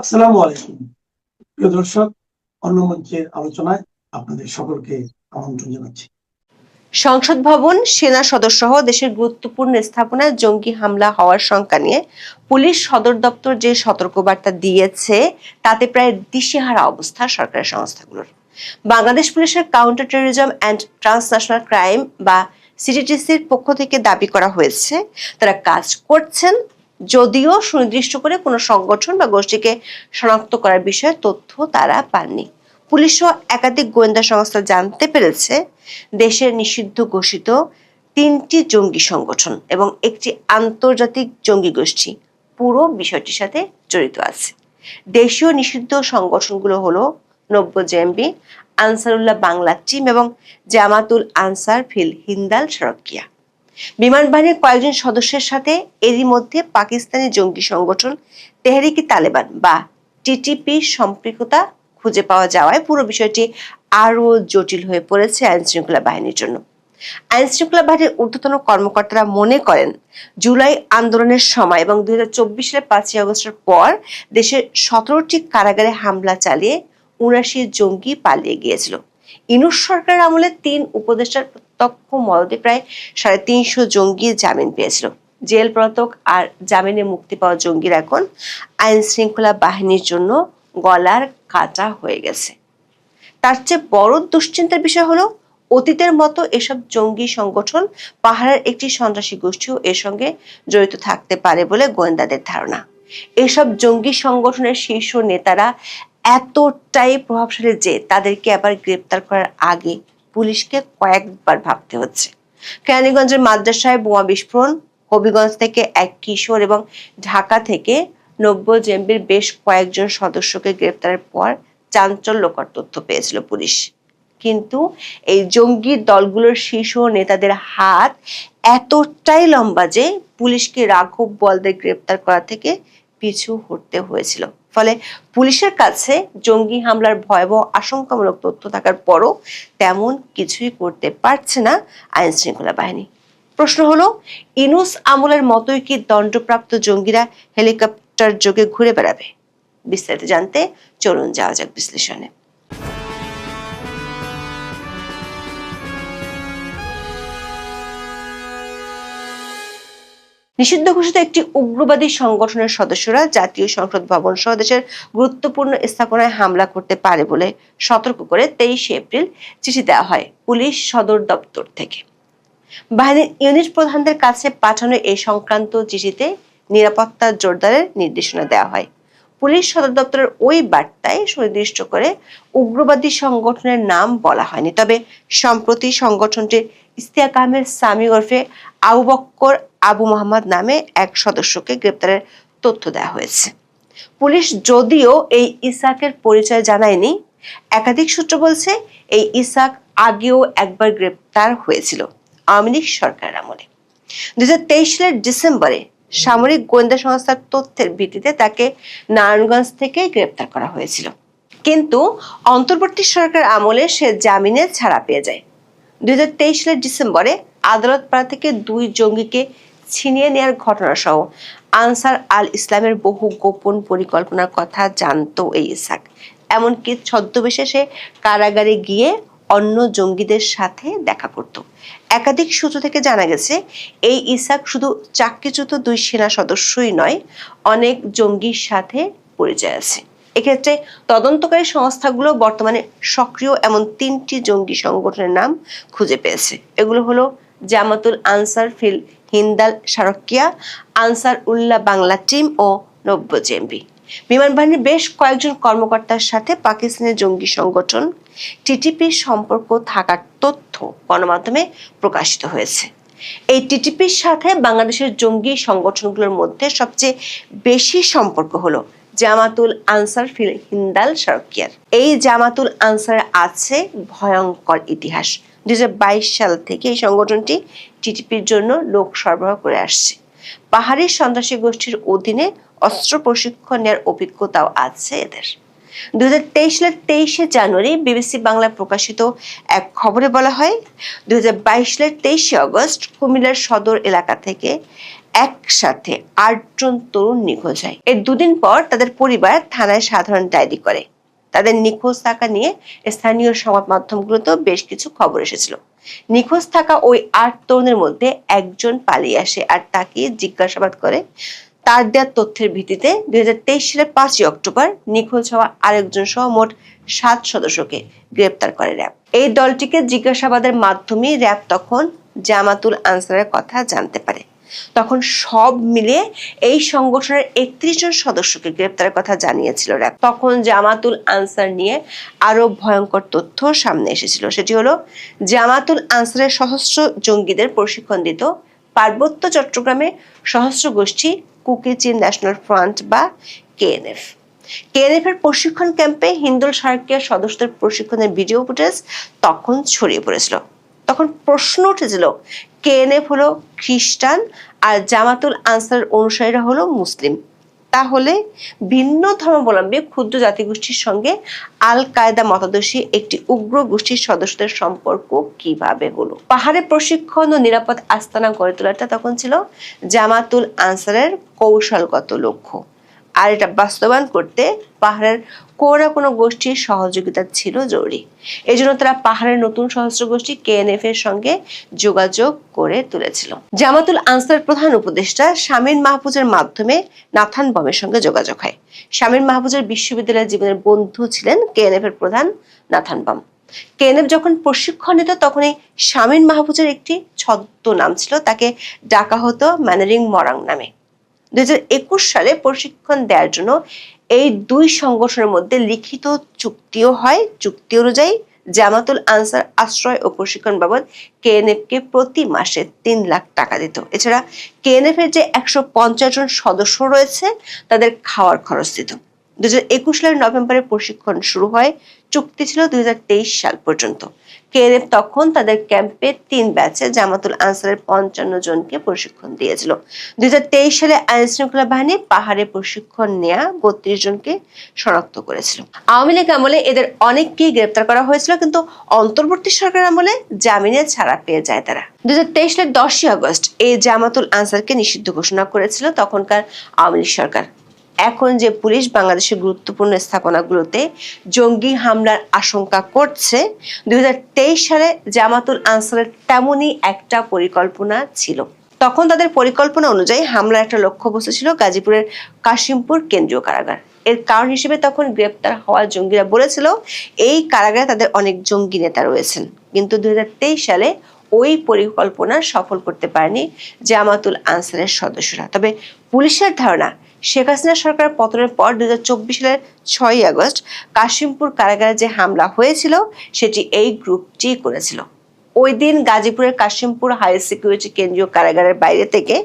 আসসালামু আলাইকুম প্রিয় দর্শক, অন্য মঞ্চের আলোচনায় আপনাদের সকলকে আমন্ত্রণ জানাচ্ছি। সংসদ ভবন, সেনা সদরসহ দেশের গুরুত্বপূর্ণ স্থাপনায় জঙ্গি হামলা হওয়ার শঙ্কা নিয়ে পুলিশ সদর দপ্তর যে সতর্কবার্তা দিয়েছে তাতে প্রায় দিশেহারা অবস্থা সরকারি সংস্থাগুলোর। বাংলাদেশ পুলিশের counter terrorism and transnational crime বা সিটিটিসির পক্ষ থেকে দাবি করা হয়েছে তারা কাজ করছেন, যদিও সুনির্দিষ্ট করে কোনো সংগঠন বা গোষ্ঠীকে শনাক্ত করার বিষয়ে তথ্য তারা পাননি। পুলিশ ও একাধিক গোয়েন্দা সংস্থা জানতে পেরেছে দেশের নিষিদ্ধ ঘোষিত 3টি জঙ্গি সংগঠন এবং একটি আন্তর্জাতিক জঙ্গি গোষ্ঠী পুরো বিষয়টির সাথে জড়িত আছে। দেশীয় নিষিদ্ধ সংগঠনগুলো হলো নব্য-জেএমবি, আনসারুল্লাহ বাংলা টিম এবং জামাতুল আনসার ফিল হিন্দাল শরকিয়া। বিমান বাহিনীর কয়েকজন সদস্যের সাথে এরই মধ্যে পাকিস্তানি জঙ্গি সংগঠন তেহরিকি তালেবান বা টিটিপি সম্পৃক্ততা খুঁজে পাওয়া যাওয়ায় পুরো বিষয়টি আরো জটিল হয়ে পড়েছে আইন শৃঙ্খলা বাহিনীর জন্য। আইন শৃঙ্খলা বাহিনীর ঊর্ধ্বতন কর্মকর্তারা মনে করেন, জুলাই আন্দোলনের সময় এবং 2024 সালের 5ই আগস্টের পর দেশের 17টি কারাগারে হামলা চালিয়ে 79 জঙ্গি পালিয়ে গিয়েছিল। ইউনূস সরকারের আমলে 3 উপদেষ্টার প্রত্যক্ষ মদদে প্রায় 350 জঙ্গি জামিন পেয়েছিল। জেল পলাতক আর জামিনে মুক্তি পাওয়া জঙ্গিরা এখন আইন শৃঙ্খলা বাহিনীর জন্য গলার কাটা হয়ে গেছে। তার চেয়ে বড় দুশ্চিন্তার বিষয় হলো, অতীতের মতো এসব জঙ্গি সংগঠন পাহাড়ের একটি সন্ত্রাসী গোষ্ঠীও এর সঙ্গে জড়িত থাকতে পারে বলে গোয়েন্দাদের ধারণা। এসব জঙ্গি সংগঠনের শীর্ষ নেতারা এতটাই প্রভাবশালী যে তাদেরকে আবার গ্রেপ্তার করার আগে পুলিশকে কয়েকবার ভাবতে হচ্ছে। কেরানীগঞ্জের মাদ্রাসায় বোমা বিস্ফোরণ, হবিগঞ্জ থেকে এক কিশোর এবং ঢাকা থেকে নব্য-জেএমবির বেশ কয়েকজন সদস্যকে গ্রেপ্তারের পর চাঞ্চল্যকর তথ্য পেয়েছিল পুলিশ। কিন্তু এই জঙ্গি দলগুলোর শীর্ষ নেতাদের হাত এতটাই লম্বা যে পুলিশকে রাঘব বোয়ালদের গ্রেপ্তার করা থেকে পিছু হটতে হয়েছিল। ফলে পুলিশের কাছে জঙ্গি হামলার ভয়াবহ আশঙ্কামূলক তথ্য থাকার পরও তেমন কিছুই করতে পারছে না আইন শৃঙ্খলা বাহিনী। প্রশ্ন হলো, ইউনূস আমলের মতোই কি দণ্ডপ্রাপ্ত জঙ্গিরা হেলিকপ্টার যোগে ঘুরে বেড়াবে? বিস্তারিত জানতে চলুন যাওয়া যাক বিশ্লেষণে। নিষিদ্ধ ঘোষিত একটি উগ্রবাদী সংগঠনের সদস্যরা জাতীয় সংসদ ভবন সহ দেশের গুরুত্বপূর্ণ স্থাপনায় হামলা করতে পারে বলে সতর্ক করে 23 এপ্রিল চিঠি দেওয়া হয় পুলিশ সদর দপ্তর থেকে। বাহিনীর ইউনিট প্রধানদের কাছে পাঠানো এই সংক্রান্ত চিঠিতে নিরাপত্তা জোরদারের নির্দেশনা দেওয়া হয়। পুলিশ সদর দপ্তরের ওই বার্তায় সুনির্দিষ্ট করে উগ্রবাদী সংগঠনের নাম বলা হয়নি, তবে সম্প্রতি সংগঠনটির ইশতিয়াক আহমেদ সামি ওরফে আবু বক্কর আবু মোহাম্মদ নামে এক সদস্যকে গ্রেপ্তারের তথ্য দেওয়া হয়েছে। পুলিশ যদিও এই ইসাকের পরিচয় জানায়নি, একাধিক সূত্র বলছে এই ইসাক আগেও একবার গ্রেপ্তার হয়েছিল আওয়ামী লীগ সরকারের আমলে। 2023 সালের ডিসেম্বরে সামরিক গোয়েন্দা সংস্থার তথ্যের ভিত্তিতে তাকে নারায়ণগঞ্জ থেকে গ্রেপ্তার করা হয়েছিল, কিন্তু অন্তর্বর্তী সরকার আমলে সে জামিনে ছাড়া পেয়ে যায়। 2023 সালের ডিসেম্বরে আদালত পাড়া থেকে 2 জঙ্গিকে ছিনিয়ে নেওয়ার ঘটনা সহ আনসার আল ইসলামের বহু গোপন পরিকল্পনার কথা জানতো এই ইসাক। এমনকি ছদ্মবেশে সে কারাগারে গিয়ে অন্য জঙ্গিদের সাথে দেখা করত। একাধিক সূত্র থেকে জানা গেছে এই ইসাক শুধু চাকরিচ্যুত 2 সেনা সদস্যই নয়, অনেক জঙ্গির সাথে পরিচয় আছে। এক্ষেত্রে তদন্তকারী সংস্থাগুলো বর্তমানে সক্রিয় এমন 3টি জঙ্গি সংগঠনের নাম খুঁজে পেয়েছে। এগুলো হলো জামাতুল আনসার ফিল হিন্দাল শরকিয়া, আনসার উল্লাহ বাংলা টিম ও নব্য-জেএমবি। বিমান বাহিনীর বেশ কয়েকজন কর্মকর্তার সাথে পাকিস্তানের জঙ্গি সংগঠন টিটিপির সম্পর্ক থাকার তথ্য গণমাধ্যমে প্রকাশিত হয়েছে। এই টিটিপির সাথে বাংলাদেশের জঙ্গি সংগঠনগুলোর মধ্যে সবচেয়ে বেশি সম্পর্ক হলো জামাতুল আনসার ফিল হিন্দাল শরকিয়ার। এই জামাতুল আনসার আছে ভয়ঙ্কর ইতিহাস। 2022 সাল থেকে এই সংগঠনটি টিটিপির জন্য লোক সরবরাহ করে আসছে। পাহাড়ি সন্ত্রাসী গোষ্ঠীর অধীনে অস্ত্র প্রশিক্ষণ নেওয়ার অভিজ্ঞতাও আছে এদের। 2023 সালের 23শে জানুয়ারি বিবিসি বাংলায় প্রকাশিত এক খবরে বলা হয়, 2022 সালের 23শে আগস্ট কুমিল্লার সদর এলাকা থেকে একসাথে 8 জন তরুণ নিখোঁজ হয়। এর দুদিন পর তাদের পরিবার থানায় সাধারণ ডায়েরি করে। তাদের নিখোঁজ থাকা নিয়ে স্থানীয় সংবাদ মাধ্যমগুলোতেও বেশ কিছু খবর এসেছিল। নিখোঁজ থাকা ওই 8 তরুণের মধ্যে একজন পালিয়ে আসে আর তাকে জিজ্ঞাসাবাদ করে। তার দেওয়া তথ্যের ভিত্তিতে 2023 সালের 5 অক্টোবর নিখোঁজ হওয়া আরেকজন সহ মোট 7 সদস্যকে গ্রেপ্তার করে র্যাব। এই দলটিকে জিজ্ঞাসাবাদের মাধ্যমে র্যাব তখন জামাতুল আনসারের কথা জানতে পারে। তখন সব মিলিয়ে এই সংগঠনের 31 জন সদস্যকে গ্রেপ্তারের কথা জানিয়েছিল র্যাব। তখন জামাতুল আনসার নিয়ে আরো ভয়ঙ্কর তথ্য সামনে এসেছিল। সেটি হলো জামাতুল আনসারের সশস্ত্র জঙ্গিদের প্রশিক্ষণ দিত পার্বত্য চট্টগ্রামে সশস্ত্র গোষ্ঠী কুকি-চিন ন্যাশনাল ফ্রন্ট বা কেএনএফ। কেএনএফ এর প্রশিক্ষণ ক্যাম্পে হিন্দুল সার্কের সদস্যদের প্রশিক্ষণের ভিডিও ফুটেজ তখন ছড়িয়ে পড়েছিল। তখন প্রশ্ন উঠেছিল, কেএনএফ হলো খ্রিস্টান আর জামাতুল আনসারের অনুসারীরা হলো মুসলিম, তাহলে ভিন্ন ধর্মাবলম্বী ক্ষুদ্র জাতিগোষ্ঠীর সঙ্গে আল কায়দা মতাদর্শী একটি উগ্র গোষ্ঠীর সদস্যদের সম্পর্ক কিভাবে হলো? পাহাড়ে প্রশিক্ষণ ও নিরাপদ আস্তানা গড়ে তোলাটা তখন ছিল জামাতুল আনসারের কৌশলগত লক্ষ্য। আর এটা বাস্তবায়ন করতে পাহাড়ের কোনো গোষ্ঠীর সহযোগিতা ছিল জরুরি। এই জন্য তারা পাহাড়ের নতুন সশস্ত্র গোষ্ঠী কেএনএফ এর সঙ্গে যোগাযোগ করে তুলেছিল। জামাতুল আনসারের প্রধান উপদেষ্টা শামীম মাহফুজের মাধ্যমে নাথান বমের সঙ্গে যোগাযোগ হয়। শামীম মাহফুজের বিশ্ববিদ্যালয়ের জীবনের বন্ধু ছিলেন কেএনএফ এর প্রধান নাথান বম। কেএনএফ যখন প্রশিক্ষণ নিত তখন এই শামীম মাহফুজের একটি ছদ্মনাম ছিল, তাকে ডাকা হতো ম্যানারিং মরাং নামে। 2021 সালে প্রশিক্ষণ দেওয়ার জন্য এই দুই সংগঠনের মধ্যে লিখিত চুক্তিও হয়। চুক্তি অনুযায়ী জামাতুল আনসার আশ্রয় ও প্রশিক্ষণ বাবদ কেএনএফ কে প্রতি মাসে 3 লাখ টাকা দিত। এছাড়া কেএনএফ এর যে 150 জন সদস্য রয়েছে তাদের খাওয়ার খরচ দিত। 2021 সালের নভেম্বরে প্রশিক্ষণ শুরু হয়। চুক্তি ছিল 2023 সাল পর্যন্ত। কেএনএফ তখন তাদের ক্যাম্পে 3 ব্যাচে জামাতুল আনসারের 55 জনকে প্রশিক্ষণ দিয়েছিল। 2023 সালে আইন শৃঙ্খলা বাহিনী পাহাড়ে প্রশিক্ষণ নেয়া 32 জনকে শনাক্ত করেছিল। আওয়ামী লীগ আমলে এদের অনেককেই গ্রেপ্তার করা হয়েছিল, কিন্তু অন্তর্বর্তী সরকার আমলে জামিনে ছাড়া পেয়ে যায় তারা। 2023 সালের 10 আগস্ট এই জামাতুল আনসারকে নিষিদ্ধ ঘোষণা করেছিল তখনকার আওয়ামী লীগ সরকার। এখন যে পুলিশ বাংলাদেশের গুরুত্বপূর্ণ স্থাপনাগুলোতে জঙ্গি হামলার আশঙ্কা করছে, 2023 সালে জামাতুল আনসারের তেমনই একটা পরিকল্পনা ছিল। তখন তাদের পরিকল্পনা অনুযায়ী হামলার একটা লক্ষ্যবস্তু ছিল গাজীপুরের কাশিমপুর কেন্দ্রীয় কারাগার। এর কারণ হিসেবে তখন গ্রেপ্তার হওয়া জঙ্গিরা বলেছিল এই কারাগারে তাদের অনেক জঙ্গি নেতা রয়েছেন। কিন্তু 2023 সালে ওই পরিকল্পনা সফল করতে পারেনি জামাতুল আনসারের সদস্যরা। তবে পুলিশের ধারণা, শেখ হাসিনা সরকার পতনের পর 2024 সালের 6 আগস্ট কাশিমপুর কারাগারে যে হামলা হয়েছিল সেটি এই গ্রুপটি করেছিল। ওই দিন গাজীপুরের কাশিমপুর হাই সিকিউরিটি কেন্দ্রীয় কারাগারের বাইরে থেকে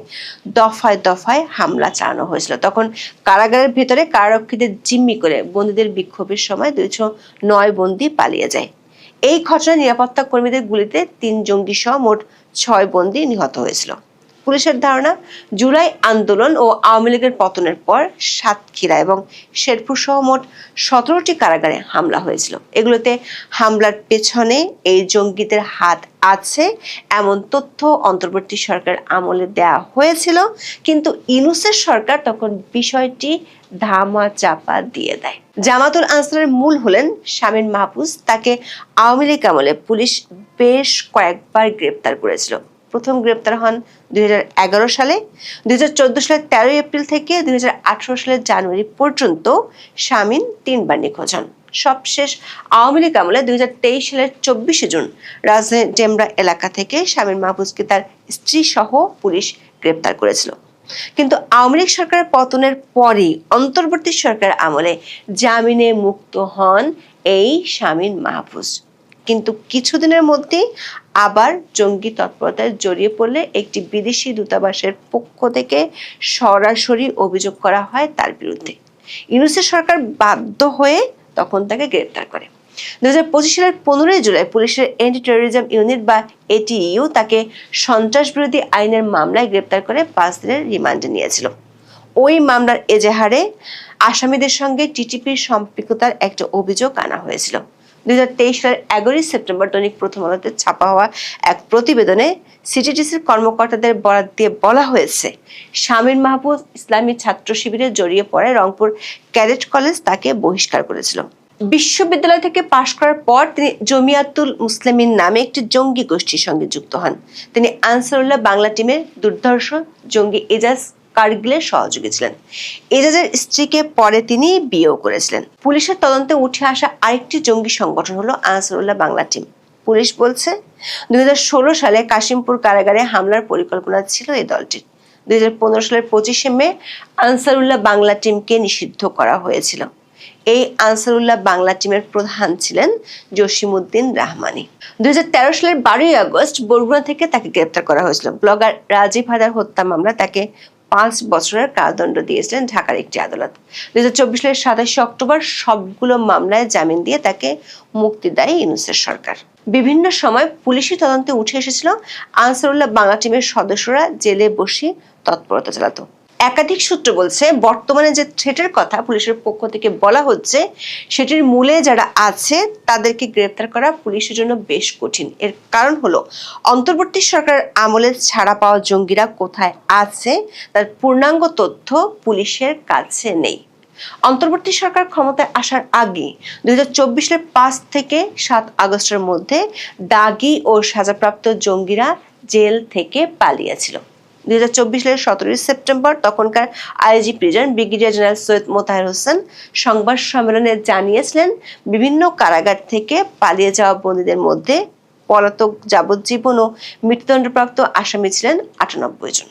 দফায় দফায় হামলা চালানো হয়েছিল। তখন কারাগারের ভেতরে কারারক্ষীদের জিম্মি করে বন্দীদের বিক্ষোভের সময় 209 বন্দী পালিয়ে যায়। এই ঘটনায় নিরাপত্তা কর্মীদের গুলিতে 3 জঙ্গি সহ মোট 6 বন্দী নিহত হয়েছিল। পুলিশের ধারণা, জুলাই আন্দোলন ও আওয়ামী লীগের পতনের পর সাতক্ষীরা এবং শেরপুর সহ মোট 17টি কারাগারে হামলা হয়েছিল। এগুলোতে হামলার পেছনে এই জঙ্গিদের হাত আছে এমন তথ্য অন্তর্বর্তী সরকার আমলে দেয়া হয়েছিল, কিন্তু ইউনূসের সরকার তখন বিষয়টি ধামা চাপা দিয়ে দেয়। জামাতুল আনসারের মূল হলেন শামীম মাহফুজ। তাকে আওয়ামী লীগ আমলে পুলিশ বেশ কয়েকবার গ্রেপ্তার করেছিল। প্রথম গ্রেপ্তার হন 2011 সালে। 2014 সালের 13 এপ্রিল থেকে 2018 সালের জানুয়ারি পর্যন্ত শামীম 3 বার নিখোঁজ হন। সবশেষ আওয়ামী লীগ আমলে 2023 সালের 24 জুন রাজধানীর ডেমরা এলাকা থেকে শামীম মাহফুজকে তার স্ত্রী সহ পুলিশ গ্রেপ্তার করেছিল। কিন্তু আওয়ামী লীগ সরকারের পতনের পরই অন্তর্বর্তী সরকার আমলে জামিনে মুক্ত হন এই শামীম মাহফুজ। কিন্তু কিছুদিনের মধ্যেই আবার জঙ্গি তৎপরতায় জড়িয়ে পড়লে একটি বিদেশি দূতাবাসের পক্ষ থেকে সরাসরি অভিযোগ করা হয় তার বিরুদ্ধে। ইউনূসের সরকার বাধ্য হয়ে তখন তাকে গ্রেপ্তার করে। 2025 সালের 15 জুলাই পুলিশের অ্যান্টি টেরোরিজম ইউনিট বা এটিইউ তাকে সন্ত্রাস বিরোধী আইনের মামলায় গ্রেপ্তার করে 5 দিনের রিমান্ডে নিয়েছিল। ওই মামলার এজাহারে আসামিদের সঙ্গে টিটিপির সম্পৃক্ততার একটা অভিযোগ আনা হয়েছিল। 2023 সালের 11 সেপ্টেম্বর দৈনিক প্রথম আলোতে ছাপা হওয়া এক প্রতিবেদনে সিটিটিসির কর্মকর্তাদের বরাত দিয়ে বলা হয়েছে, শামীম মাহবুব ইসলামী ছাত্র শিবিরে জড়িয়ে পড়ায় রংপুর ক্যাডেট কলেজ তাকে বহিষ্কার করেছিল। বিশ্ববিদ্যালয় থেকে পাশ করার পর তিনি জমিয়াতুল মুসলিমিন নামে একটি জঙ্গি গোষ্ঠীর সঙ্গে যুক্ত হন। তিনি আনসারুল্লাহ বাংলা টিমের দুর্ধর্ষ জঙ্গি এজাজ কারগিলের সহযোগী ছিলেন। এজাজের স্ত্রীকে পরে তিনি বিয়েও করেছিলেন। পুলিশের তদন্তে উঠে আসা আরেকটি জঙ্গি সংগঠন হলো আনসারুল্লাহ বাংলা টিম। পুলিশ বলছে 2016 সালে কাশিমপুর কারাগারে হামলার পরিকল্পনা ছিল এই দলটির। 2015 সালের 25শে মে আনসারুল্লাহ বাংলা টিমকে নিষিদ্ধ করা হয়েছিল। এই আনসারুল্লাহ বাংলা টিমের প্রধান ছিলেন জসিমউদ্দিন রহমানী। 2013 সালের 12ই আগস্ট বরগুনা থেকে তাকে গ্রেপ্তার করা হয়েছিল। ব্লগার রাজীব হায়দার হত্যা মামলা তাকে 5 বছরের কারাদণ্ড দিয়েছিলেন ঢাকার একটি আদালত। 2024 সালের 27 অক্টোবর সবগুলো মামলায় জামিন দিয়ে তাকে মুক্তি দেয় ইউনূসের সরকার। বিভিন্ন সময় পুলিশি তদন্তে উঠে এসেছিল আনসারুল্লাহ বাংলা টিমের সদস্যরা জেলে বসে তৎপরতা চালাতো। একাধিক সূত্র বলছে, বর্তমানে যে থ্রেটের কথা পুলিশের পক্ষ থেকে বলা হচ্ছে সেটির মূলে যারা আছে তাদেরকে গ্রেপ্তার করা পুলিশের জন্য বেশ কঠিন। এর কারণ হলো অন্তর্বর্তী সরকারের আমলে ছাড়া পাওয়া জঙ্গিরা কোথায় আছে তার পূর্ণাঙ্গ তথ্য পুলিশের কাছে নেই। অন্তর্বর্তী সরকার ক্ষমতায় আসার আগে 2024 সালের 5 থেকে 7 আগস্টের মধ্যে দাগী ও সাজাপ্রাপ্ত জঙ্গিরা জেল থেকে পালিয়েছিল। 2024 সালের 17 সেপ্টেম্বর তখনকার IG prison brigadier general Syed Motahar Hossain সংবাদ সম্মেলনে জানিয়েছিলেন, বিভিন্ন কারাগার থেকে পালিয়ে যাওয়া বন্দীদের মধ্যে পলাতক, যাবজ্জীবন ও মৃত্যুদণ্ডপ্রাপ্ত আসামি ছিলেন 98 জন।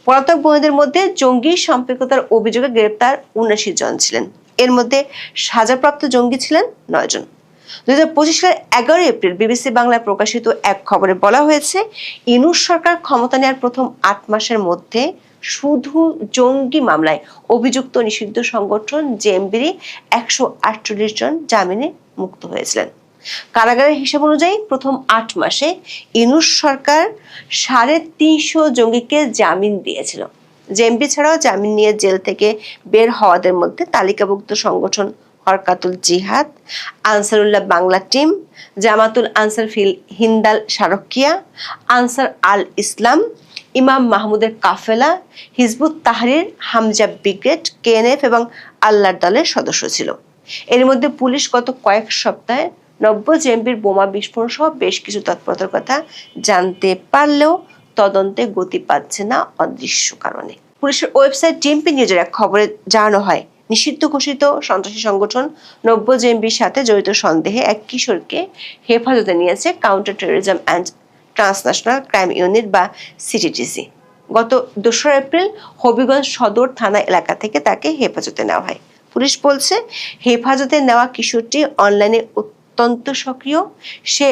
পলাতক বন্দীদের মধ্যে জঙ্গি সম্পৃক্ততার অভিযোগে গ্রেপ্তার 79 জন ছিলেন। এর মধ্যে সাজাপ্রাপ্ত জঙ্গি ছিলেন 9 জন। 2025 সালের 11 এপ্রিল বিবিসি বাংলায় প্রকাশিত এক খবরে বলা হয়েছে, ইউনূস সরকার ক্ষমতা নেওয়ার প্রথম 8 মাসের মধ্যে শুধু জঙ্গি মামলায় অভিযুক্ত নিষিদ্ধ সংগঠন জেএমবির 148 জন জামিনে মুক্ত হয়েছিলেন। কারাগারের হিসাব অনুযায়ী প্রথম 8 মাসে ইউনূস সরকার 350 জঙ্গিকে জামিন দিয়েছিল। জেএমবি ছাড়াও জামিন নিয়ে জেল থেকে বের হওয়াদের মধ্যে তালিকাভুক্ত সংগঠন হরকাতুল জিহাদ, আনসারুল্লাহ বাংলা টিম, জামাতুল আনসার ফিল হিন্দাল শারকিয়া, আনসার আল ইসলাম, ইমাম মাহমুদের কাফেলা, হিজবুত তাহরির, হামজা ব্রিগেড, কেএনএফ এবং আল্লাহর দলের সদস্য ছিল। এর মধ্যে পুলিশ গত কয়েক সপ্তাহে 90 জেএমবির বোমা বিস্ফোরণ সহ বেশ কিছু তৎপরতার কথা জানতে পারলেও তদন্তে গতি পাচ্ছে না অদৃশ্য কারণে। পুলিশের ওয়েবসাইট ডিএমপি নিউজের এক খবরে জানানো হয়, নিষিদ্ধ ঘোষিত সন্ত্রাসী সংগঠন 90 জেএমবির সাথে জড়িত সন্দেহে এক কিশোরকে হেফাজতে নিয়েছে counter terrorism and transnational crime unit বা সিটিটিসি। গত 2 এপ্রিল হবিগঞ্জ সদর থানা এলাকা থেকে তাকে হেফাজতে নেওয়া হয়। পুলিশ বলছে, হেফাজতে নেওয়া কিশোরটি অনলাইনে অত্যন্ত সক্রিয়। সে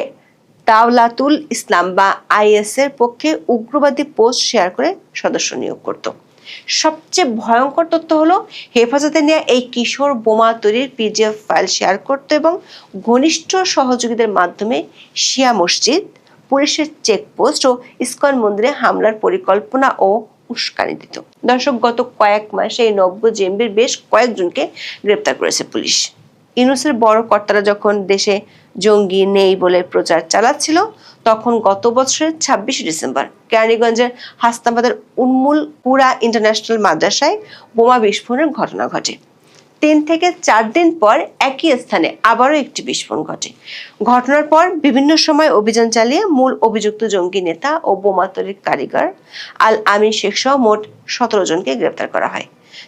দাওলাতুল ইসলাম বা আইএস এর পক্ষে উগ্রবাদী পোস্ট শেয়ার করে সদস্য নিয়োগ করত। সবচেয়ে ভয়ঙ্কর তথ্য হলো, হেফাজতে নেওয়া এই কিশোর বোমা তৈরির পিডিএফ ফাইল শেয়ার করত এবং ঘনিষ্ঠ সহযোগীদের মাধ্যমে শিয়া মসজিদ, পুলিশের চেকপোস্ট ও ইসকন মন্দিরে হামলার পরিকল্পনা ও উস্কানি দিত। দর্শক, গত কয়েক মাসে এই 90 জেএমবির বেশ কয়েকজনকে গ্রেপ্তার করেছে পুলিশ। ইউনূসের বড় কর্তারা যখন দেশে জঙ্গি নেই বলে প্রচার চালাচ্ছিল, তখন গত বছরের 26 ডিসেম্বর কেরানীগঞ্জের হাসনাবাদের উন্মুল পুরা ইন্টারন্যাশনাল মাদ্রাসায় বোমা বিস্ফোরণের ঘটনা ঘটে। 3 থেকে 4 দিন পর একই স্থানে আবারও একটি বিস্ফোরণ ঘটে। ঘটনার পর বিভিন্ন সময় অভিযান চালিয়ে মূল অভিযুক্ত জঙ্গি নেতা ও বোমা তৈরির কারিগর আল আমিন শেখ সহ মোট 17 জনকে গ্রেপ্তার করা হয়।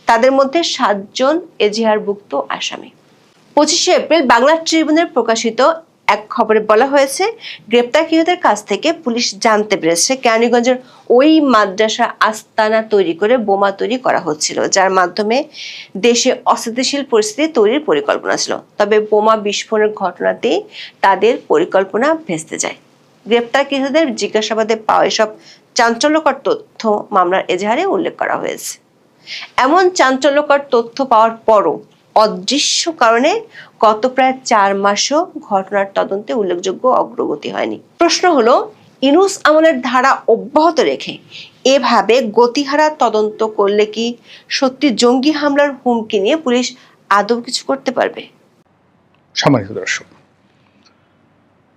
তাদের মধ্যে 7 জন এজাহারভুক্ত আসামি। 25 এপ্রিল বাংলা ট্রিবিউনের প্রকাশিত এক খবরে বলা হয়েছে, গ্রেপ্তারকৃতদের কাছ থেকে পুলিশ জানতে পেরেছে কেরানীগঞ্জের ওই মাদ্রাসা আস্তানা তৈরি করে বোমা তৈরি করা হচ্ছিল, যার মাধ্যমে দেশে অস্থিতিশীল পরিস্থিতি তৈরির পরিকল্পনা ছিল। তবে বোমা বিস্ফোরণের ঘটনাতেই তাদের পরিকল্পনা ভেস্তে যায়। গ্রেপ্তারকৃতদের জিজ্ঞাসাবাদে পাওয়া এসব চাঞ্চল্যকর তথ্য মামলার এজাহারে উল্লেখ করা হয়েছে। এমন চাঞ্চল্যকর তথ্য পাওয়ার পরও অদৃশ্য কারণে গত প্রায় 4 মাসও ঘটনার তদন্তে উল্লেখযোগ্য অগ্রগতি হয়নি। প্রশ্ন হলো, ইউনূস আমলের ধারা অব্যাহত রেখে এভাবে গতিহারা তদন্ত করলে কি সত্যি জঙ্গি হামলার হুমকি নিয়ে পুলিশ আদৌ কিছু করতে পারবে? সম্মানিত দর্শক,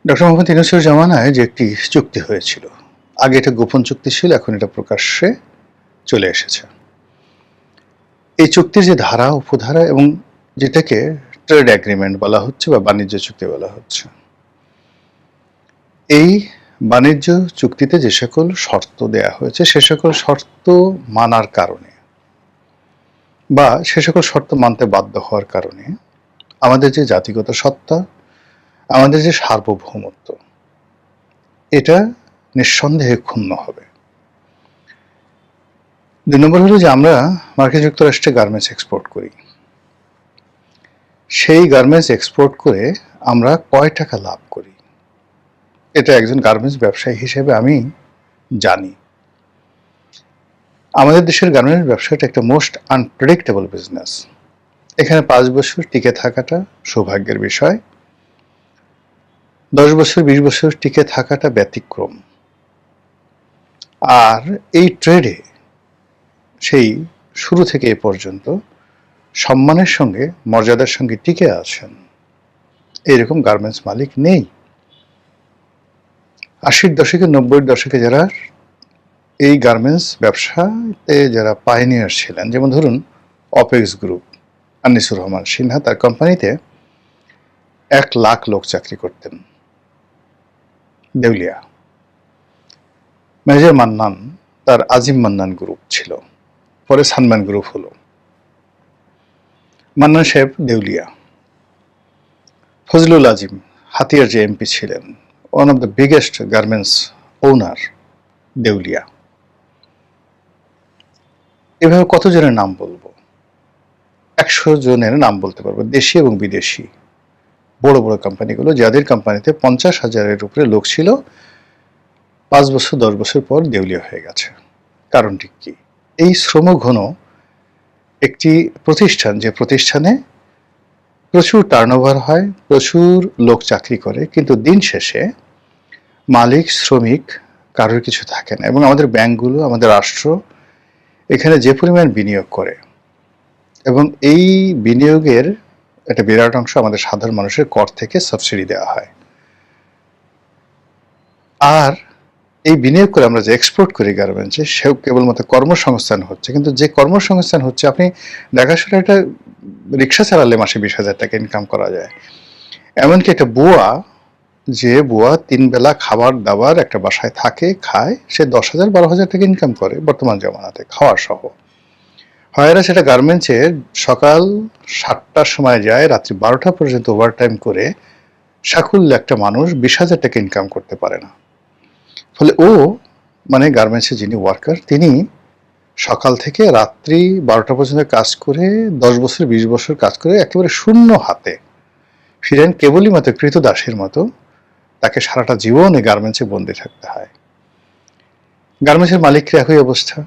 ডক্টর মোহাম্মদ ইউনূসের জামানায় যে একটি চুক্তি হয়েছিল, আগে এটা গোপন চুক্তি ছিল, এখন এটা প্রকাশ্যে চলে এসেছে। এই চুক্তির যে ধারা উপধারা এবং যেটাকে ট্রেড এগ্রিমেন্ট বলা হচ্ছে বা বাণিজ্য চুক্তি বলা হচ্ছে, এই বাণিজ্য চুক্তিতে যে সকল শর্ত দেয়া হয়েছে সে সকল শর্ত মানার কারণে বা সে সকল শর্ত মানতে বাধ্য হওয়ার কারণে আমাদের যে জাতিগত সত্তা, আমাদের যে সার্বভৌমত্ব, এটা নিঃসন্দেহে ক্ষুণ্ণ হবে। ২ নম্বর হলো যে আমরা মার্কিন যুক্তরাষ্ট্রে গার্মেন্টস এক্সপোর্ট করি। সেই গার্মেন্টস এক্সপোর্ট করে আমরা কয় টাকা লাভ করি, এটা একজন গার্মেন্টস ব্যবসায়ী হিসেবে আমি জানি। আমাদের দেশের গার্মেন্টস ব্যবসাটা একটা মোস্ট আনপ্রেডিক্টেবল বিজনেস। এখানে 5 বছর টিকে থাকাটা সৌভাগ্যের বিষয়, 10 বছর 20 বছর টিকে থাকাটা ব্যতিক্রম। আর এই ট্রেডে সেই শুরু থেকে এ পর্যন্ত সম্মানের সঙ্গে মর্যাদার সঙ্গে টিকে আছেন এইরকম গার্মেন্টস মালিক নেই। 80-র দশকে 90-র দশকে যারা এই গার্মেন্টস ব্যবসাতে যারা পাইনিয়ার ছিলেন, যেমন ধরুন অপেক্স গ্রুপ, আনিসুর রহমান সিনহা, তার কোম্পানিতে 1 লাখ লোক চাকরি করতেন, দেউলিয়া। মেজর মান্নান, তার আজিম মান্নান গ্রুপ ছিল, পরে সানম্যান গ্রুপ হলো। মান্নান সাহেব দেউলিয়া। ফজলুল আজিম হাতিয়ার যে এমপি ছিলেন, one of the biggest garments owner, দেউলিয়া। এভাবে কত জনের নাম বলবো? 100 জনের নাম বলতে পারবো, দেশি এবং বিদেশি বড় বড় কোম্পানিগুলো, যাদের কোম্পানিতে 50,000-এর উপরে লোক ছিল, 5 বছর 10 বছর পর দেউলিয়া হয়ে গেছে। কারণটি কি? এই শ্রমঘন একটি প্রতিষ্ঠান, যে প্রতিষ্ঠানে প্রচুর টার্নওভার হয়, প্রচুর লোক চাকরি করে, কিন্তু দিন শেষে মালিক শ্রমিক কারোর কিছু থাকে না। এবং আমাদের ব্যাংকগুলো, আমাদের রাষ্ট্র এখানে যে পরিমাণ বিনিয়োগ করে, এবং এই বিনিয়োগের একটা বিরাট অংশ আমাদের সাধারণ মানুষের কর থেকে সাবসিডি দেওয়া হয়। আর এই বিনিয়োগ করে আমরা যে এক্সপোর্ট করি গার্মেন্টসে, সেও কেবলমাত্র কর্মসংস্থান হচ্ছে, কিন্তু যে কর্মসংস্থান হচ্ছে, আপনি দেখাশোনা একটা রিক্সা চালালে মাসে 20,000 টাকা ইনকাম করা যায়। এমনকি একটা বুয়া, যে বুয়া 3 বেলা খাবার দাবার একটা বাসায় থাকে, খায়, সে 10,000-12,000 টাকা ইনকাম করে বর্তমান জমানাতে, খাওয়া সহ। হয়রা সেটা গার্মেন্টসে সকাল 7টার সময় যায়, রাত্রি 12টা পর্যন্ত ওভারটাইম করে সাকুল্য একটা মানুষ 20,000 টাকা ইনকাম করতে পারে না। ফলে ও, মানে গার্মেন্টসে যিনি ওয়ার্কার, তিনি সকাল থেকে রাত্রি 12টা পর্যন্ত কাজ করে 10 বছর 20 বছর কাজ করে একেবারে শূন্য হাতে ফিরেন, কেবলই মাত্র কৃতদাসের মতো। তাকে সারাটা জীবন এই গার্মেন্টসে বন্দি থাকতে হয়। গার্মেন্টসের মালিকরা একই অবস্থা।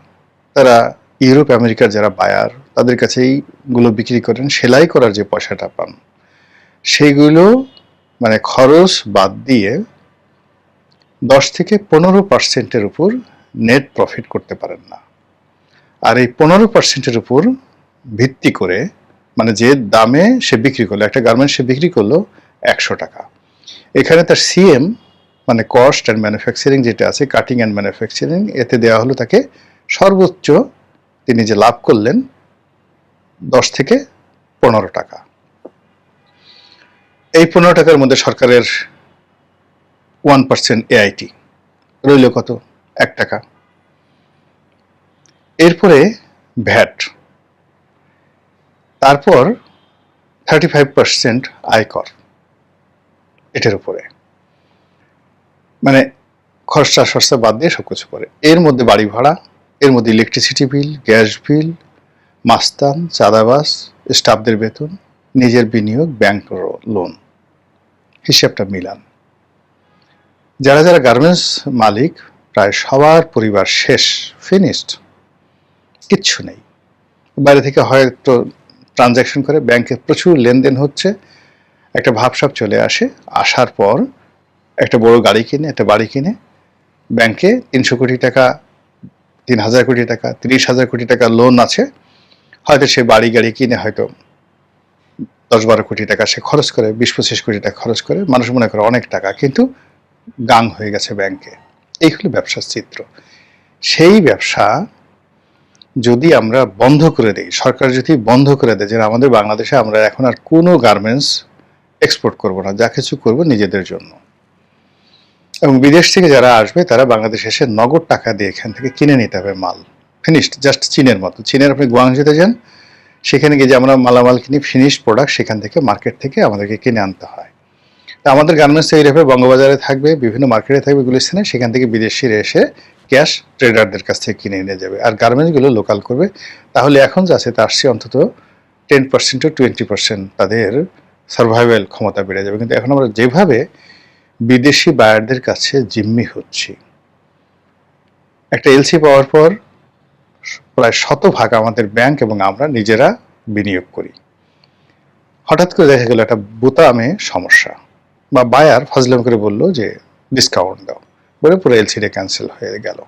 তারা ইউরোপ আমেরিকার যারা বায়ার, তাদের কাছে এইগুলো বিক্রি করেন, সেলাই করার যে পয়সাটা পান, সেইগুলো মানে খরচ বাদ দিয়ে 10 থেকে 15%-এর উপর নেট প্রফিট করতে পারেন না। আর এই 15%-এর উপর ভিত্তি করে, মানে যে দামে সে বিক্রি করলো, একটা গার্মেন্টস সে বিক্রি করলো 100 টাকা, এখানে তার সিএম মানে কস্ট অ্যান্ড ম্যানুফ্যাকচারিং যেটা আছে, কাটিং অ্যান্ড ম্যানুফ্যাকচারিং, এতে দেওয়া হলো তাকে সর্বোচ্চ তিনি যে লাভ করলেন 10 থেকে 15 টাকা। এই 15 টাকার মধ্যে সরকারের 1% এআইটি রইল কত? 1 টাকা। এরপরে ভ্যাট, তারপর 35% আয়কর এটার উপরে, মানে খরচা সরচা বাদ দিয়ে সবকিছু পরে। এর মধ্যে বাড়ি ভাড়া, এর মধ্যে ইলেকট্রিসিটি বিল, গ্যাস বিল, মাস্তান, চাঁদাবাস, স্টাফদের বেতন, নিজের বিনিয়োগ, ব্যাংক লোন, হিসাবটা মিলান। যারা যারা গার্মেন্টস মালিক, প্রায় সবার পরিবার শেষ, ফিনিশড, কিচ্ছু নেই। বাইরে থেকে হয়তো ট্রানজ্যাকশন করে, ব্যাংকে প্রচুর লেনদেন হচ্ছে, একটা ভাবসাব চলে আসে, আসার পর একটা বড় গাড়ি কিনে, একটা বাড়ি কিনে, ব্যাংকে 300 কোটি টাকা, 3,000 কোটি টাকা, 30,000 কোটি টাকা লোন আছে, হয়তো সে বাড়ি গাড়ি কিনে হয়তো 10-12 কোটি টাকা সে খরচ করে, 20-25 কোটি টাকা খরচ করে, মানুষ মনে করে অনেক টাকা, কিন্তু গাং হয়ে গেছে ব্যাংকে। এই হলো ব্যবসার চিত্র। সেই ব্যবসা যদি আমরা বন্ধ করে দেই, সরকার যদি বন্ধ করে দেয় যে আমাদের বাংলাদেশে আমরা এখন আর কোনো গার্মেন্টস এক্সপোর্ট করব না, যা কিছু করব নিজেদের জন্য, এবং বিদেশ থেকে যারা আসবে তারা বাংলাদেশে এসে নগদ টাকা দিয়ে এখান থেকে কিনে নিতে হবে মাল, ফিনিশড, জাস্ট চীনের মতো। চীনের আপনি গুয়াংজুতে যান, সেখানে গিয়ে যে আমরা মালামাল কিনি, ফিনিশড প্রোডাক্ট সেখান থেকে, মার্কেট থেকে আমাদেরকে কিনে আনতে হয়। তা আমাদের গার্মেন্টস এইভাবে বঙ্গবাজারে থাকবে, বিভিন্ন মার্কেটে থাকবে, গুলিস্তানে, সেখান থেকে বিদেশিরা এসে ক্যাশ ট্রেডারদের কাছ থেকে কিনে নিয়ে যাবে, আর গার্মেন্টসগুলো লোকাল করবে। তাহলে এখন যা আছে তার চেয়ে অন্তত 10% to 20% তাদের সার্ভাইভাল ক্ষমতা বেড়ে যাবে। কিন্তু এখন আমরা যেভাবে বিদেশি বায়ারদের কাছে জিম্মি হচ্ছি, একটা এলসি পাওয়ার পর প্রায় 100% আমাদের ব্যাংক এবং আমরা নিজেরা বিনিয়োগ করি। হঠাৎ করে দেখা গেল একটা বোতামে সমস্যা, বা বায়ার ফাজলাম করে বললো যে ডিসকাউন্ট দাও, বলে পুরো এলসিটা ক্যান্সেল হয়ে গেল।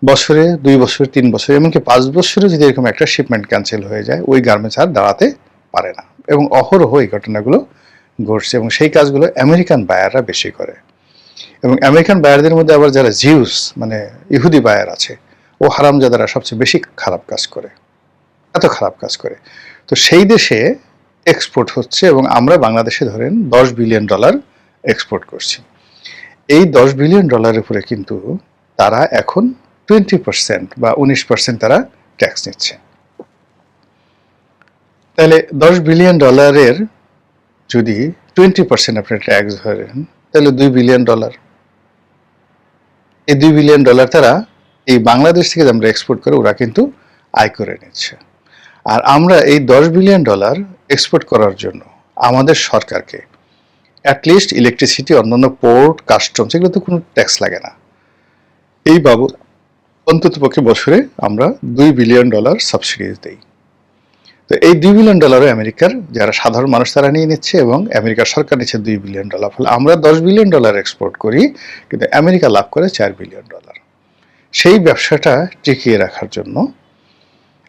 বছরে, 2 বছর, 3 বছর, এমনকি 5 বছরে যদি এরকম একটা শিপমেন্ট ক্যান্সেল হয়ে যায়, ওই গার্মেন্টস আর দাঁড়াতে পারে না। এবং অহরহ এই ঘটনাগুলো ঘটছে, এবং সেই কাজগুলো আমেরিকান বায়াররা বেশি করে। এবং আমেরিকান বায়ারদের মধ্যে আবার যারা জিউস, মানে ইহুদি বায়ার আছে, ও হারামজাদারা সবচেয়ে বেশি খারাপ কাজ করে, এত খারাপ কাজ করে। তো সেই দেশে এক্সপোর্ট হচ্ছে, এবং আমরা বাংলাদেশে ধরেন $10 বিলিয়ন এক্সপোর্ট করছি। এই $10 বিলিয়ন উপরে কিন্তু তারা এখন 20% বা 19% তারা ট্যাক্স নিচ্ছে। তাহলে $10 বিলিয়ন যদি 20% আপনি ট্যাক্স ধরেন, তাহলে $2 বিলিয়ন। এই $2 বিলিয়ন তারা এই বাংলাদেশ থেকে আমরা এক্সপোর্ট করে ওরা কিন্তু আয় করে নিচ্ছে। আর আমরা এই $10 বিলিয়ন এক্সপোর্ট করার জন্য আমাদের সরকারকে অ্যাটলিস্ট ইলেকট্রিসিটি, অন্যান্য পোর্ট, কাস্টমস, এগুলো তো কোনো ট্যাক্স লাগে না, এই বাবদ অন্তত পক্ষে বছরে আমরা $2 বিলিয়ন সাবসিডিজ দেই। তো এই $2 বিলিয়ন আমেরিকার যারা সাধারণ মানুষ তারা নিয়ে নিচ্ছে, এবং আমেরিকার সরকার নিচ্ছে $2 বিলিয়ন। ফলে আমরা $10 বিলিয়ন এক্সপোর্ট করি, কিন্তু আমেরিকা লাভ করে $4 বিলিয়ন। সেই ব্যবসাটা টিকিয়ে রাখার জন্য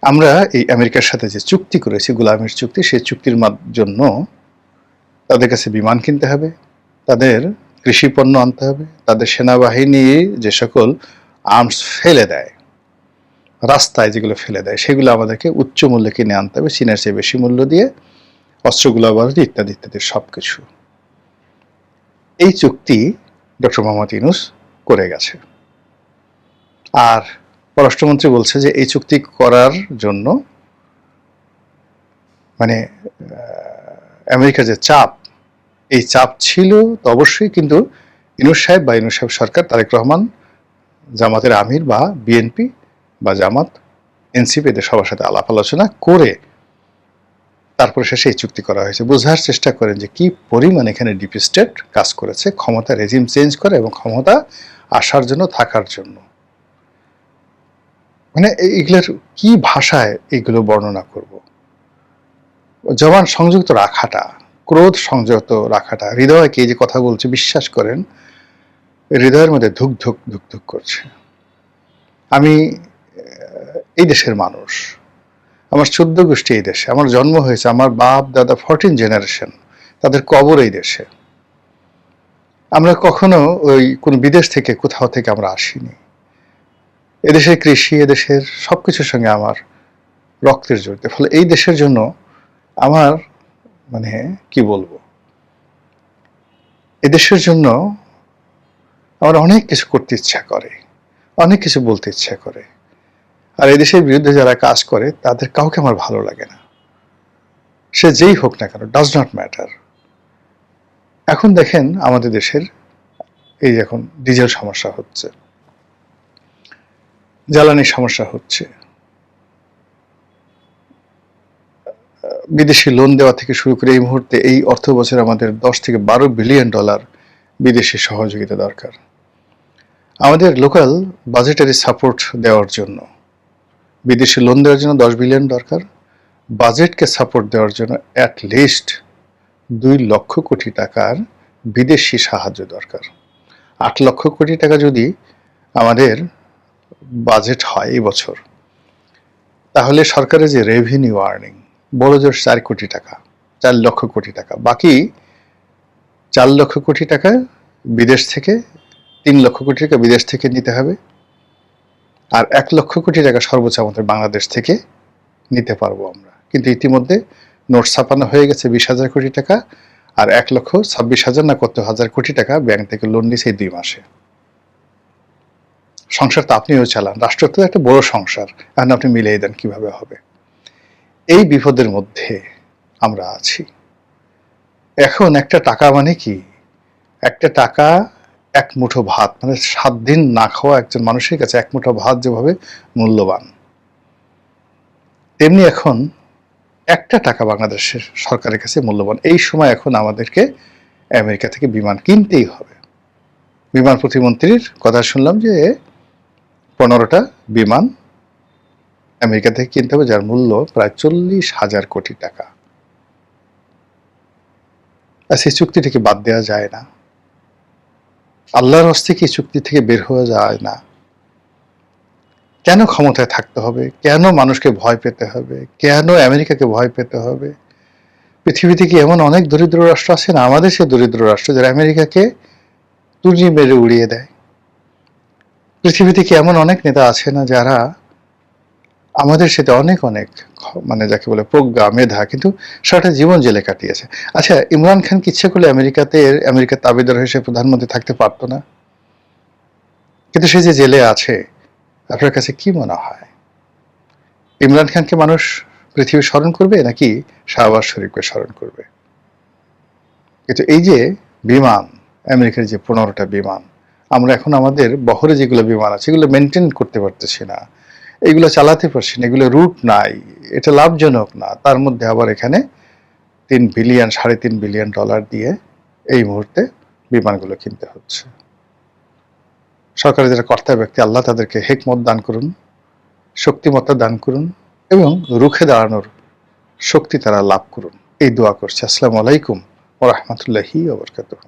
আমরা এই আমেরিকার সাথে যে চুক্তি করেছি, গোলামের চুক্তি, সেই চুক্তির জন্য তাদের কাছে বিমান কিনতে হবে, তাদের কৃষি পণ্য আনতে হবে, তাদের সেনাবাহিনী যে সকল আর্মস ফেলে দেয়, রাস্তায় যেগুলো ফেলে দেয়, সেগুলো আমাদেরকে উচ্চ মূল্যে কিনে আনতে হবে, চীনের চেয়ে বেশি মূল্য দিয়ে, অস্ত্রগুলো বাড়ি ইত্যাদি ইত্যাদি সবকিছু। এই চুক্তি ডক্টর মোহাম্মদ ইউনূস করে গেছে। আর পররাষ্ট্রমন্ত্রী বলছে যে এই চুক্তি করার জন্য মানে আমেরিকার যে চাপ, এই চাপ ছিল তো অবশ্যই, কিন্তু ইউনূস সাহেব বা ইউনূস সাহেব সরকার, তারেক রহমান, জামাতের আমির বা বিএনপি বা জামাত, এনসিপি, এদের সবার সাথে আলাপ আলোচনা করে তারপরে শেষে এই চুক্তি করা হয়েছে। বোঝার চেষ্টা করেন যে কি পরিমাণ এখানে ডিপ স্টেট কাজ করেছে, ক্ষমতা রেজিম চেঞ্জ করে এবং ক্ষমতা আসার জন্য, থাকার জন্য। মানে এগুলোর কি ভাষায় এগুলো বর্ণনা করব? জবান সংযুক্ত রাখাটা, ক্রোধ সংযত রাখাটা, হৃদয়কে যে কথা বলছে বিশ্বাস করেন হৃদয়ের মধ্যে ধুক ধুক ধুক ধুক করছে। আমি এই দেশের মানুষ, আমার 14 গোষ্ঠী এই দেশে, আমার জন্ম হয়েছে, আমার বাপ দাদা 14 জেনারেশন, তাদের কবর এই দেশে। আমরা কখনো ওই কোন বিদেশ থেকে, কোথাও থেকে আমরা আসিনি। এদেশের কৃষি, এদেশের সবকিছুর সঙ্গে আমার রক্তের জড়িত। ফলে এই দেশের জন্য আমার মানে কি বলবো, এদেশের জন্য আমার অনেক কিছু করতে ইচ্ছা করে, অনেক কিছু বলতে ইচ্ছা করে। আর এই দেশের বিরুদ্ধে যারা কাজ করে তাদের কাউকে আমার ভালো লাগে না, সে যেই হোক না কেন, ডাজ নট ম্যাটার। এখন দেখেন আমাদের দেশের এই এখন ডিজেল সমস্যা হচ্ছে, জ্বালানির সমস্যা হচ্ছে, বিদেশি লোন দেওয়া থেকে শুরু করে এই মুহূর্তে এই অর্থ বছরে আমাদের $10 থেকে $12 বিলিয়ন বিদেশি সহযোগিতা দরকার। আমাদের লোকাল বাজেটারি সাপোর্ট দেওয়ার জন্য, বিদেশি লোন দেওয়ার জন্য $10 বিলিয়ন দরকার, বাজেটকে সাপোর্ট দেওয়ার জন্য অ্যাটলিস্ট 2 লক্ষ কোটি টাকার বিদেশি সাহায্য দরকার। 8 লক্ষ কোটি টাকা যদি আমাদের বাজেট হয় এই বছর, তাহলে সরকারের যে রেভিনিউ আর্নিং বড় জোর 4 কোটি টাকা, 4 লক্ষ কোটি টাকা, বাকি 4 লক্ষ কোটি টাকা বিদেশ থেকে, 3 লক্ষ কোটি টাকা বিদেশ থেকে নিতে হবে, আর 1 লক্ষ কোটি টাকা সর্বোচ্চ আমাদের বাংলাদেশ থেকে নিতে পারবো আমরা। কিন্তু ইতিমধ্যে নোট ছাপানো হয়ে গেছে 20,000 কোটি টাকা, আর 1,26,000 না কত হাজার কোটি টাকা ব্যাংক থেকে লোন নিয়েছে এই 2 মাসে। সংসার তো আপনিও চালান, রাষ্ট্র তো একটা বড় সংসার, এখন আপনি মিলিয়ে দেন কিভাবে হবে। এই বিপদের মধ্যে আমরা আছি। এখন একটা টাকা মানে কি? একটা টাকা এক মুঠো ভাত, মানে 7 দিন না খাওয়া একজন মানুষের কাছে এক মুঠো ভাত যেভাবে মূল্যবান, তেমনি এখন একটা টাকা বাংলাদেশের সরকারের কাছে মূল্যবান। এই সময় এখন আমাদেরকে আমেরিকা থেকে বিমান কিনতেই হবে। বিমান প্রতিমন্ত্রীর কথা শুনলাম যে 15টা বিমান আমেরিকা থেকে কিনতে হবে, যার মূল্য প্রায় 40,000 কোটি টাকা। আর সেই চুক্তি থেকে বাদ দেওয়া যায় না। আল্লাহর হস্তে কি চুক্তি থেকে বের হয়ে যায় না? কেন ক্ষমতায় থাকতে হবে? কেন মানুষকে ভয় পেতে হবে? কেন আমেরিকাকে ভয় পেতে হবে? পৃথিবীতে কি এমন অনেক দরিদ্র রাষ্ট্র আছে না? আমাদের সে দরিদ্র রাষ্ট্র যারা আমেরিকাকে তুড়ি মেরে উড়িয়ে দেয়। পৃথিবীতে কি এমন অনেক নেতা আছে না যারা আমাদের সাথে অনেক অনেক মানে যাকে বলে প্রজ্ঞা, মেধা, কিন্তু সারাটা জীবন জেলে কাটিয়েছে। আচ্ছা, ইমরান খান কি ইচ্ছে করলে আমেরিকার তাবেদার হিসেবে প্রধানমন্ত্রী থাকতে পারতো না? কিন্তু সে যে জেলে আছে, আপনার কাছে কি মনে হয় ইমরান খানকে মানুষ পৃথিবী স্মরণ করবে নাকি শাহবাজ শরীফকে স্মরণ করবে? কিন্তু এই যে বিমান, আমেরিকার যে 15টা বিমান, আমরা এখন আমাদের বহরে যেগুলো বিমান আছে এগুলো মেনটেন করতে পারতেছি না, এগুলো চালাতে পারছি না, এগুলো রুট নাই, এটা লাভজনক না। তার মধ্যে আবার এখানে 3 বিলিয়ন ডলার দিয়ে এই মুহূর্তে বিমানগুলো কিনতে হচ্ছে। সরকারের যারা কর্তা ব্যক্তি, আল্লাহ তাদেরকে হিকমত দান করুন, শক্তিমত্তা দান করুন এবং রুখে দাঁড়ানোর শক্তি তারা লাভ করুন, এই দোয়া করছে। আসসালামু আলাইকুম ওয়া রাহমাতুল্লাহি ওয়া বারাকাতুহু।